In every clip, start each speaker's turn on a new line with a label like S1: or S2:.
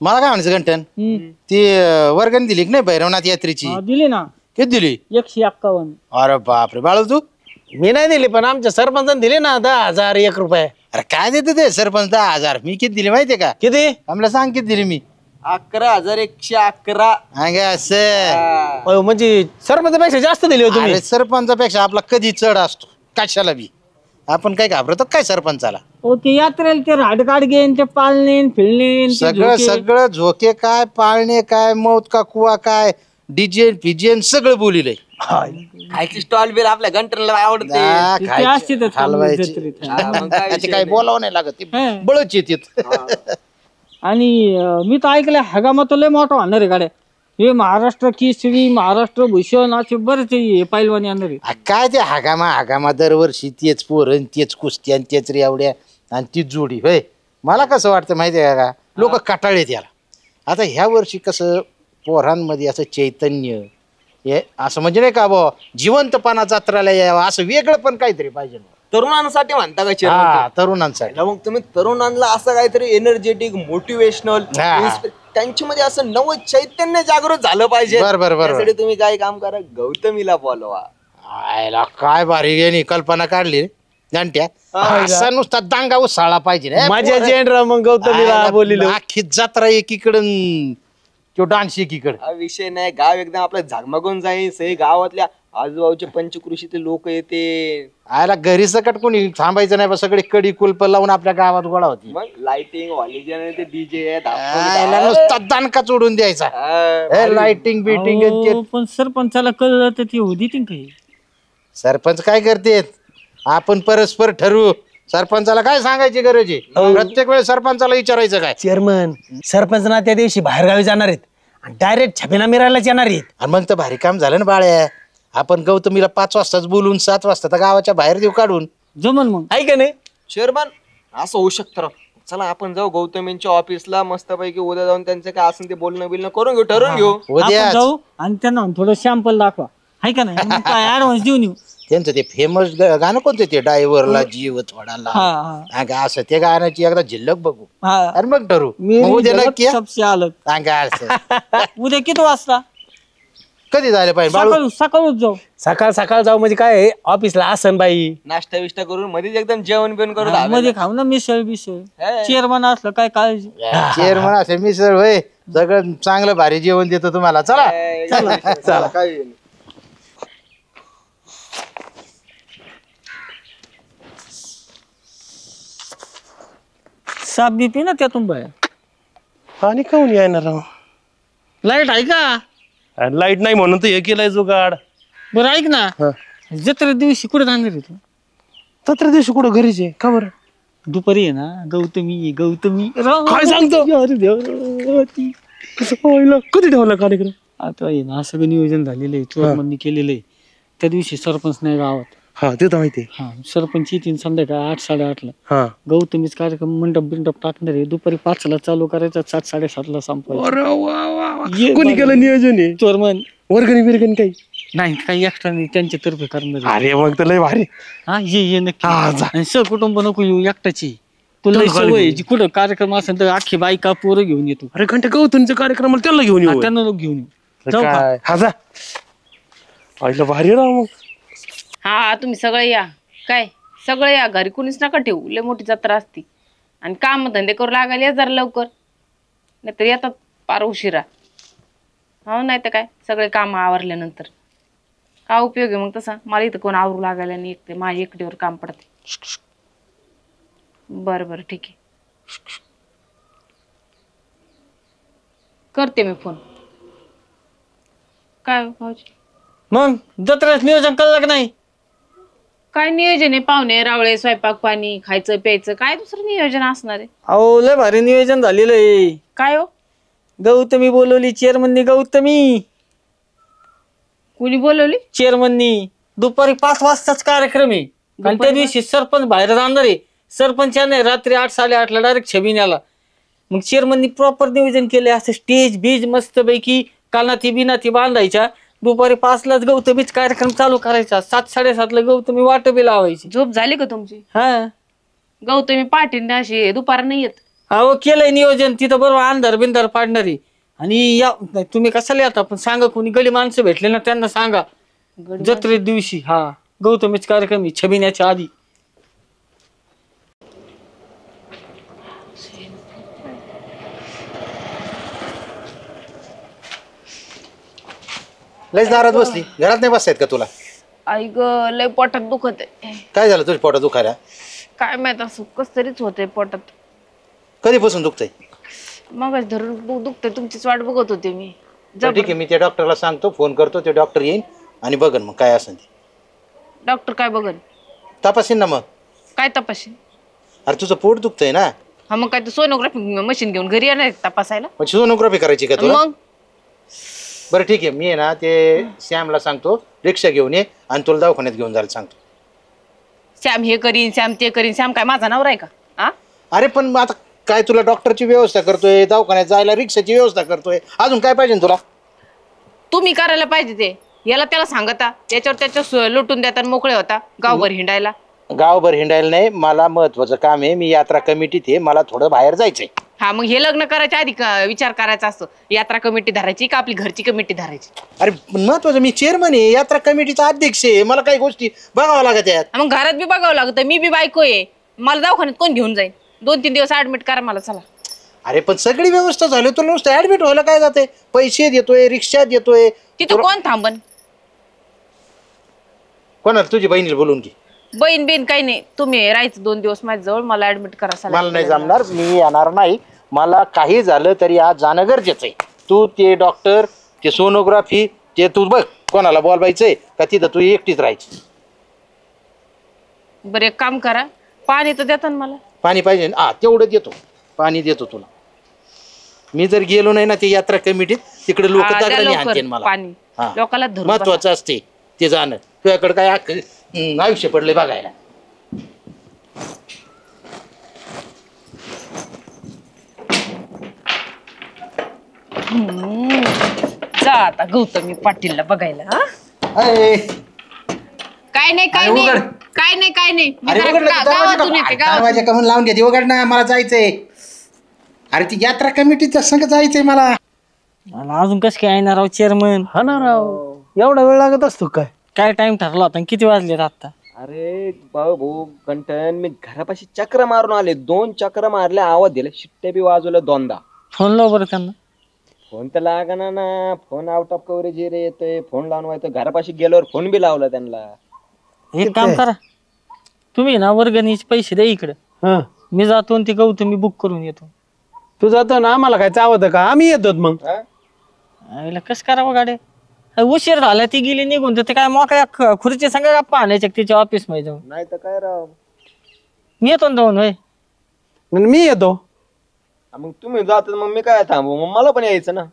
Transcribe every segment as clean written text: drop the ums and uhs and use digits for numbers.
S1: मला काय म्हणायचं घंटन ती वर्गणी दिली की नाही भैरवनाथ यात्रेची?
S2: दिली ना.
S1: किती दिली?
S2: 151.
S1: अरे बापरे बाळू तू?
S3: मी नाही दिली पण आमच्या सरपंचाने दिले ना 10,000 1 रुपये.
S1: अरे काय देते ते सरपंच 10,000? मी किती दिली माहितीये का?
S3: किती?
S1: आम्हाला सांग किती दिली मी?
S4: 11,111.
S1: असं
S3: म्हणजे सरपंचापेक्षा जास्त दिली होती तुम्ही.
S1: अरे सरपंचापेक्षा आपला कधी चढ असतो कशाला बी. आपण काय घाबरतो काय सरपंचाला?
S2: हो ते यात्रेला ते राडगाड घेईन ते पाळणे फिरणे
S1: सगळं सगळं झोके काय पाळणे काय मौत का कुवा काय डीजे फिजेन सगळं बोलिलंय.
S4: खायची स्टॉल बिल आपल्या घंटनला आवडते.
S1: काय बोलावं नाही लागत बळच येतात.
S2: आणि मी तर ऐकलंय हगामात लय मोठा आणणार आहे गाड्या. हे महाराष्ट्र केसरी महाराष्ट्र भूषण असे बरेच पैलवानी आणणार आहे.
S1: काय ते हगामा दरवर्षी तेच पोरण तेच कुस्ती आणि तेच रेवड्या आणि तीच जोडी होय. मला कसं वाटतं माहिती आहे का लोक कटाळे त्याला. आता ह्या वर्षी कसं पोरांमध्ये असं चैतन्य हे असं म्हणजे नाही का बा जिवंतपणा जत्राला यावं असं वेगळं पण काहीतरी पाहिजे.
S4: तरुणांसाठी म्हणता का चेअरमन?
S1: तरुणांसाठी.
S4: मग तुम्ही तरुणांना असं काहीतरी एनर्जेटिक मोटिवेशनल त्यांच्यामध्ये असं नवं चैतन्य जागृत झालं पाहिजे. त्यासाठी तुम्ही काय काम करा गौतमीला बोलवा.
S1: काय भारी कल्पना काढली जाणत्या. असा नुसता दांगा उसाळा पाहिजे.
S3: माझ्या मग गौतमीला बोलली
S1: अख्खी जत्रा एकीकडं तो डान्स एकीकडे.
S4: हा विषय नाही. गाव एकदम आपलं झगमगून जाईल. सही गावातल्या आजूबाजूचे पंचकृषीचे लोक येते.
S1: आयला घरी सकट कोणी थांबायचं नाही. सगळे कडी कुलप लावून आपल्या गावात गोळा होती.
S4: मग लाइटिंग हॉलिजन ते डीजे
S1: नुसता दानका चोडून द्यायचा. लाइटिंग बिटिंग.
S2: पण सरपंचाला कळलं तर ती होती काही.
S1: सरपंच काय करते आपण परस्पर ठरवू. सरपंचाला काय सांगायची गरज आहे? प्रत्येक वेळेस सरपंचाला विचारायचं काय?
S3: चेअरमन सरपंच ना त्या दिवशी बाहेर गावी जाणार आहेत आणि डायरेक्ट छबिना मिरायलाच येणार आहेत.
S1: आणि मग तर भारी काम झालं ना बाळ्या. आपण गौतमीला 5 वाजताच बोलून 7 वाजता तर गावाच्या बाहेर देऊ काढून.
S2: जमन मग
S3: आहे का नाही
S4: चेअरमन? असं होऊ शकतं. चला आपण जाऊ गौतमींच्या ऑफिसला मस्तपैकी उद्या जाऊन त्यांचं काय असेल ते बोलणं बिलणं करून घेऊ ठरवून घेऊ.
S1: उद्या
S2: जाऊ आणि त्यांना थोडं सॅम्पल दाखवा आहे का नाही. काय ऍडव्हान्स देऊन येऊ.
S1: त्यांचं ते फेमस गाणं कोणतं ते ड्रायव्हरला जीव थोडाला असं ते गाण्याची एकदा झिल्लक बघू आणि मग ठरू. उद्या नक्की
S2: उद्या किती वाजता?
S1: कधी जायला पाहिजे?
S2: सकाळच जाऊ.
S3: सकाळ जाऊ म्हणजे काय ऑफिसला आसन बाई
S4: नाश्ता विष्टा करून मध्येच एकदम जेवण बिवण करून
S2: मध्ये खाऊ ना मिसळ बिसळ. चेअरमन असलं काय काळजी.
S1: चेअरमन असे मिसळ होय सगळं चांगलं भारी जेवण देतो तुम्हाला. चला
S4: चला काय
S2: साप बी पी ना त्यातून बाहेर.
S3: पाणी काऊन येणार?
S2: लाईट आहे का?
S3: लाईट नाही म्हणून तर हे केलंय जुगाड.
S2: बरं ऐक ना जत्रे दिवशी कुठे जाणार आहे तू?
S3: तत्र दिवशी कुठं घरीच आहे का बरं?
S2: दुपारी आहे ना गौतमी
S3: काय सांगतो? कधी ठेवला कार्यक्रम?
S2: आता आहे ना सगळं नियोजन झालेलं आहे. चोरमंदी केलेलं आहे. त्या दिवशी सरपंच नाही गावात.
S3: हा ते तर माहिती.
S2: हा सरपंच येतील संध्याकाळी 8 8:30ला. गौतमीच कार्यक्रम मंडप टाकणार आहे. दुपारी 5ला चालू करायचा 7 7:30ला संपवायचं.
S3: कोणी केलं नियोजन?
S2: चोरमन.
S3: वर्गणी बिरगणी काही
S2: नाही काही एक्स्ट्रा नाही त्यांच्या तर्फे करणार.
S3: अरे मग तर लय भारी.
S2: हा ये नक्की. सहकुटुंब नको येऊ एकटाची. तुला सवय कुठं कार्यक्रम असेल तर अख्खी बायका पोरं घेऊन येतो.
S3: अरे घंटे गौतमीच्या कार्यक्रमाला त्याला घेऊन येऊ.
S2: त्यांना घेऊन येऊ.
S3: भारी राव मग.
S5: हा तुम्ही सगळे या. काय सगळे या घरी कुणीच नका ठेवू. लय मोठी जत्रा असती आणि काम धंदे करू लागायला या जरा लवकर. नाहीतर येतात पार उशिरा. हो नाही तर काय सगळे काम आवरल्यानंतर काय उपयोग आहे मग तसा. मला इथं कोण आवरू लागायला नाही. एकटे माझ्या एकटीवर काम पडते. बरं ठीक आहे करते मी फोन. काय भाऊजी
S2: मग जत्रेच नियोजन कळलं का नाही?
S5: काय नियोजन आहे? पाहुणे रावळे स्वयंपाक पाणी खायचं प्यायचं काय दुसरं नियोजन असणार आहे?
S2: अहो लय भारी नियोजन झालेलं आहे.
S5: काय हो?
S2: गौतमी बोलवली चेअरमननी. गौतमी
S5: कुणी बोलवली?
S2: चेअरमननी. दुपारी 5 वाजताच कार्यक्रम आहे. आणि त्या दिवशी सरपंच बाहेर जाणार आहे. सरपंच नाही रात्री 8 8:30ला डायरेक्ट छबिन्याला. मग चेअरमननी प्रॉपर नियोजन केले. असं स्टेज बीज मस्त पैकी कानाती बिनाती बांधायच्या. दुपारी 5लाच गौतमीच कार्यक्रम चालू करायचा. 7 7:30ला गौतमी वाट बी लावायची.
S5: झोप झाली का तुमची?
S2: हा
S5: गौतमी पाठीने अशी दुपार नाही येत.
S2: अहो केलंय नियोजन तिथं बरोबर अंधार बिंधार पाडणारी. आणि या नाही, तुम्ही कशाला येता पण सांगा कोणी गली माणसं भेटले ना त्यांना सांगा जत्रे दिवशी. हा गौतमीच कार्यक्रम आहे छबिन्याच्या आधी.
S1: लयच दारात बसली, घरात नाही बसतायत का तुला?
S5: आई ग लय पोटात दुखत आहे.
S1: काय झालं तुझ्या पोटात दुखायला?
S5: काय माहित असं कस तरीच होतंय पोटात.
S1: कधीपासून दुखतंय?
S5: मगच धरून दुखतंय, तुमचीच वाट बघत होते मी.
S1: बरं, ठीक आहे, मी त्या डॉक्टरला सांगतो, फोन करतो, ते डॉक्टर येईन आणि बघन मग काय असेल ते.
S5: डॉक्टर काय बघन?
S1: तपासीन ना मग.
S5: काय तपासेल?
S1: अरे तुझं पोट दुखतंय ना.
S5: हा मग काय तू सोनोग्राफी मशीन घेऊन घरी येणार तपासायला?
S1: मग सोनोग्राफी करायची का तुला?
S5: मग
S1: बरं ठीक आहे, मी आहे ना ते श्यामला सांगतो रिक्षा घेऊन ये आणि तुला दवाखान्यात घेऊन जायला सांगतो.
S5: श्याम हे करीन श्याम ते करीन. श्याम काय माझा नवरा आहे का? आ
S1: अरे पण आता काय तुला डॉक्टरची व्यवस्था करतोय, दवाखान्यात जायला रिक्षाची व्यवस्था करतोय, अजून काय पाहिजे तुला?
S5: तुम्ही करायला पाहिजे ते. याला त्याला सांगता त्याच्यावर लुटून देतात मोकळे होता गावभर हिंडायला.
S1: गावभर हिंडायला नाही, मला महत्वाचं काम आहे, मी यात्रा कमिटीत आहे, मला थोडं बाहेर जायचंय.
S5: हा मग हे लग्न करायच्या आधी विचार करायचा असतो यात्रा कमिटी धरायची का आपली घरची कमिटी धरायची.
S1: अरे महत्वाचं, मी चेअरमन आहे, यात्रा कमिटीचा अध्यक्ष आहे, मला काही गोष्टी बघावं लागत आहेत.
S5: मग घरात बी बघावं लागतं. मी बी बायको आहे, मला दवाखान्यात कोण घेऊन जाईल? 2-3 दिवस ऍडमिट करा मला चला.
S1: अरे पण सगळी व्यवस्था झाली, तुला नुसतं ऍडमिट व्हायला काय जाते? पैसे देतोय, रिक्षा देतोय.
S5: तिथं कोण थांबन?
S1: कोणाला? तुझी बहिणीला बोलून की.
S5: बहीण बिन काही नाही, तुम्ही राहायचं 2 दिवस माझ्या जवळ, मला ऍडमिट करा.
S1: मला नाही जमणार, मी येणार नाही. मला काही झालं तरी आज जाणं गरजेचं आहे. तू ते डॉक्टर, ते सोनोग्राफी, ते तू बघ कोणाला बोलवायचंय का तिथं तू एकटीच राहायची.
S5: बरं एक काम करा, पाणी तर देता ना मला.
S1: पाणी पाहिजे? हा तेवढं देतो, पाणी देतो तुला. मी जर गेलो नाही ना ते यात्रा कमिटीत, तिकडे लोक
S5: हा, द्या
S1: दगडाने
S5: लवकर
S1: आणतील मला.
S5: पाणी.
S1: हा.
S5: लोकाला धरून
S1: महत्वाचं असते ते जाणं. तुझ्याकडे काय आयुष्य पडलंय बघायला.
S5: जा आता गौतमी पाटीलला बघायला. हा?
S1: अरे
S5: काय नाही काय नाही काय नाही काय नाही. मी
S1: अरे
S5: जरा
S1: उघडलं की
S5: गावातून येते गावातून.
S1: दरवाजा कमून लावून घ्या, उघड ना, मला जायचंय. अरे ती यात्रा कमिटीच्या संग जायचंय मला.
S2: अजून कसं काय येणार राव चेअरमन?
S3: हा ना राव, एवढा वेळ लागत असतो काय?
S2: काय टाइम ठरला होता आणि किती वाजलेत आता?
S4: अरे भाऊ कंटन, मी घरापाशी चक्र मारून आले, 2 चक्र मारले, आवाज दिले, शिट्टे बी वाजवलं 2दा.
S2: फोन लाव बरं त्यांना.
S4: फोन तर लागना ना, फोन आउट ऑफ कव्हरेज रे येतोय, फोन लावून व्हायचं. घरापाशी गेल्यावर फोन बी लावला त्यांना.
S2: एक काम करा, तुम्ही ना वर्गणीचे पैसे द्या इकडे,
S3: हा,
S2: मी जातो आणि ती गौतमी बुक करून येतो.
S3: तू जातो ना, आम्हाला काय चावत का? आम्ही येतो मग.
S2: आईला कसं करावं गाड्या? उशीर झाला, ती गेली निघून, तर ते काय मोकळ्या खुर्ची सांगा गप्पा आणायच्या तिच्या ऑफिस मध्ये जाऊन.
S4: नाही तर काय राव,
S2: मी येतो ना जाऊन. होय
S3: मी येतो.
S4: मग तुम्ही जात मग मी काय थांबू? मग मला पण यायचं ना.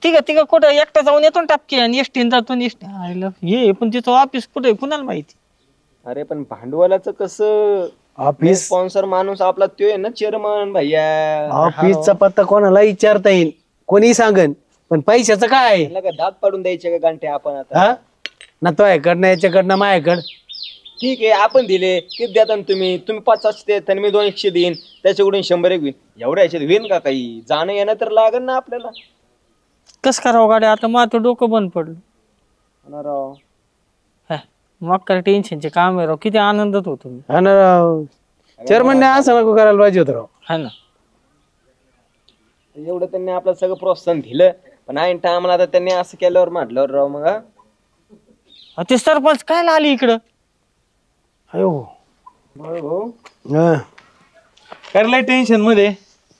S2: तिघ कुठं एकटा जाऊन येतो ना टपके, आणि एसटीन जातो. आईला ये, पण तिचं ऑफिस कुठे कुणाला माहिती?
S4: अरे पण भांडवलाचं कसं?
S3: ऑफिस
S4: स्पॉन्सर माणूस आपला तो आहे ना चेअरमन भैया.
S3: ऑफिसचा पत्ता कोणाला विचारता येईल, कोणी सांगन, पण पैशाचं काय?
S4: त्याला काय दात पाडून द्यायचे का गांठे आपण आता?
S3: हा ना, तो याकडनं याच्याकडनं माझ्याकडं.
S4: ठीक आहे, आपण दिले किती देता ना तुम्ही? 500 देत आणि मी 200 देईन, त्याच्याकडून 100 होईल. एवढ्या ह्याच्यात होईन का काही? जाणं येणं तर लागेल ना आपल्याला.
S2: कसं करावं गाड्या? आता मग डोकं बंद पडलं
S4: राव.
S2: मग काय टेन्शनचे काम आहे राव. किती आनंदात होतो मी.
S3: हा ना राव, चेअरमनने असं नको करायला पाहिजे होतं राव.
S2: हा ना,
S4: एवढं त्यांनी आपलं सगळं प्रोत्साहन दिलं, पण ऐन टायमाला आता त्यांनी असं केल्यावर म्हटल्यावर राव मग.
S2: ते सरपंच काय आली इकडं?
S3: अयो
S4: भाऊ
S6: करलाय टेन्शन मध्ये.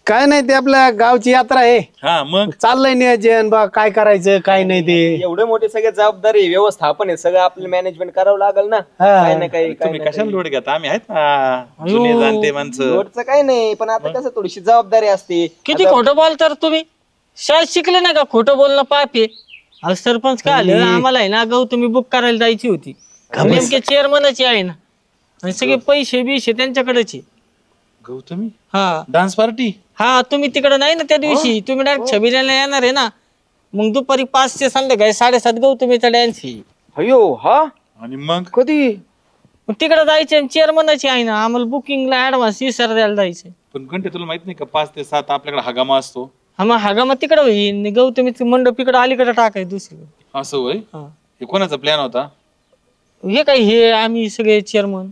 S3: काय नाही, ते आपल्या गावची यात्रा आहे,
S6: हा मग
S3: चाललंय नियोजन बा, काय करायचं काय नाही ते.
S4: एवढे मोठे सगळे जबाबदारी व्यवस्थापन आहे, सगळं आपलं मॅनेजमेंट करावं लागेल ना. काय ना काही
S6: तुम्ही कशाला लोड घेता? आम्ही आहेत ना जुने जाणते माणसं.
S4: लोडचं काही नाही, पण आता कसं थोडीशी जबाबदारी असते.
S2: किती खोटं बोलता तुम्ही? शाळेत शिकले नाही का खोटं बोलणं पाप आहे? अहो सरपंच काय आलं, आम्हाला आहे ना गौतमी बुक करायला जायची होती, नेमके चेअरमनची आहे ना, आणि सगळे पैसे बिशे त्यांच्याकडेच.
S6: गौतमी
S2: हा
S6: डान्स पार्टी.
S2: हा, तुम्ही तिकडे नाही ना त्या दिवशी, तुम्ही डायरेक्ट छबिल्याला येणार आहे ना, मग दुपारी 5 ते संध्याकाळी 7:30 गौतमीचा डॅन्स आहे.
S4: अयो हा,
S6: आणि मग
S4: कधी?
S2: मग तिकडे जायचं चेअरमनाची आहे ना, आम्हाला बुकिंगला ऍडव्हान्स इसर द्यायला जायचंय.
S6: पण घंटे तुला माहित नाही का 5 ते 7 आपल्याकडे हगामा असतो.
S2: हा मग हगामा तिकडे होईल, गौतमीचं मंडप इकडे अलीकडे टाकाय दुसरी.
S6: असं होय. हे कोणाचा प्लॅन होता?
S2: हे काय हे आम्ही सगळे चेअरमन.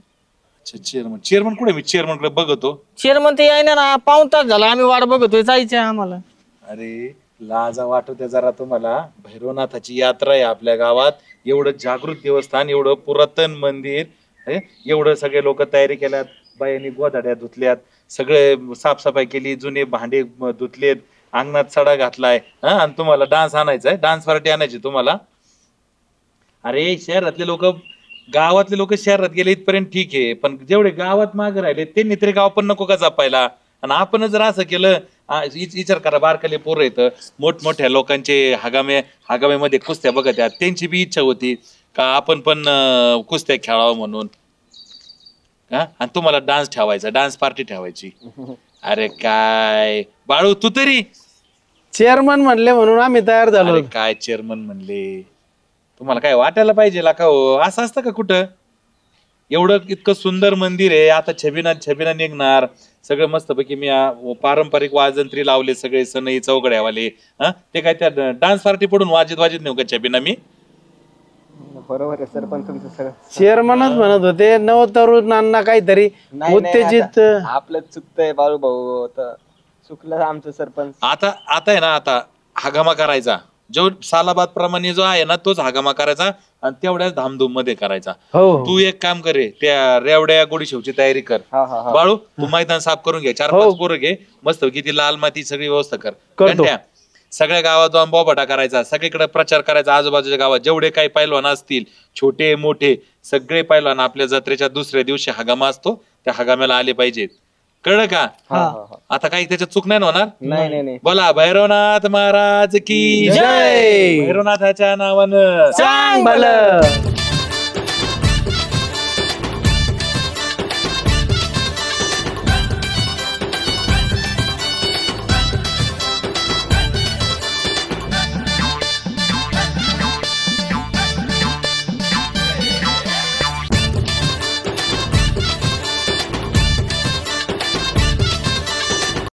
S6: अच्छा चेअरमन कुठे? मी चेअरमन कडे बघतो.
S2: चेअरमन ते आहे ना, पाऊण तास झाला आम्ही वाट बघतोय, जायचंय आम्हाला.
S6: अरे लाजा वाटवते जरा तुम्हाला. भैरवनाथाची यात्रा आहे आपल्या गावात, एवढं जागृत देवस्थान, एवढं पुरातन मंदिर, एवढं सगळे लोक तयारी केल्यात, बायांनी गोधाड्या धुतल्यात, सगळे साफसफाई केली, जुने भांडे धुतलेत, अंगणात सडा घातलाय, आणि तुम्हाला डान्स आणायचा आहे, डान्स पार्टी आणायची तुम्हाला. अरे शहरातले लोक, गावातले लोक शहरात गेले इथपर्यंत ठीक आहे, पण जेवढे गावात मागे राहिले त्यांनी तरी गाव पण नको का जपायला? आणि आपण जर असं केलं, विचार करा, बारकाले पोरं येतं, मोठमोठ्या लोकांचे हगाम्यामध्ये कुस्त्या बघत आहेत, त्यांची बी इच्छा होती का आपण पण कुस्त्या खेळावं म्हणून, आणि तुम्हाला डान्स ठेवायचा, डान्स पार्टी ठेवायची. अरे काय बाळू, तू तरी
S3: चेअरमन म्हणले म्हणून आम्ही तयार झालो.
S6: काय चेअरमन म्हणले, तुम्हाला काय वाटायला पाहिजे का हो? असं असतं का कुठं? एवढं इतकं सुंदर मंदिर आहे, आता छबिना निघणार, सगळं मस्तपैकी मी पारंपरिक वाजंत्री लावले, सगळे सनई चौकड्यावाले, ते काय त्या डान्स पार्टी पडून वाजत नेऊ का छबिना मी?
S4: बरोबर आहे सरपंच तुमचं सगळं.
S3: चेअरमनच म्हणत होते नव तरुणांना काहीतरी उत्तेजित.
S4: आपलं चुकतंय बाळू भाऊ, चुकलं आमचं सरपंच.
S6: आता आहे ना, आता हगामा करायचा, जो सालाबाद प्रमाणे जो आहे ना तोच हगामा करायचा, आणि तेवढ्याच धामधूम मध्ये करायचा. तू एक काम करे, त्या रेवड्या गोडीशेवची तयारी कर. बाळू तू मैदान साफ करून घे, 4-5 पोरं घे, मस्त किती लाल माती सगळी व्यवस्था कर. सगळ्या गावात जाऊन बोबाटा करायचा, सगळीकडे प्रचार करायचा, आजूबाजूच्या गावात जेवढे काही पैलवान असतील, छोटे मोठे सगळे पैलवान, आपल्या जत्रेच्या दुसऱ्या दिवशी हगामा असतो, त्या हगाम्याला आले पाहिजेत. कळलं का? आता काही त्याच्यात चूक नाही होणार.
S4: नाही.
S6: बोला भैरवनाथ महाराज की जय. भैरवनाथाच्या नावानं
S3: सांग भलं.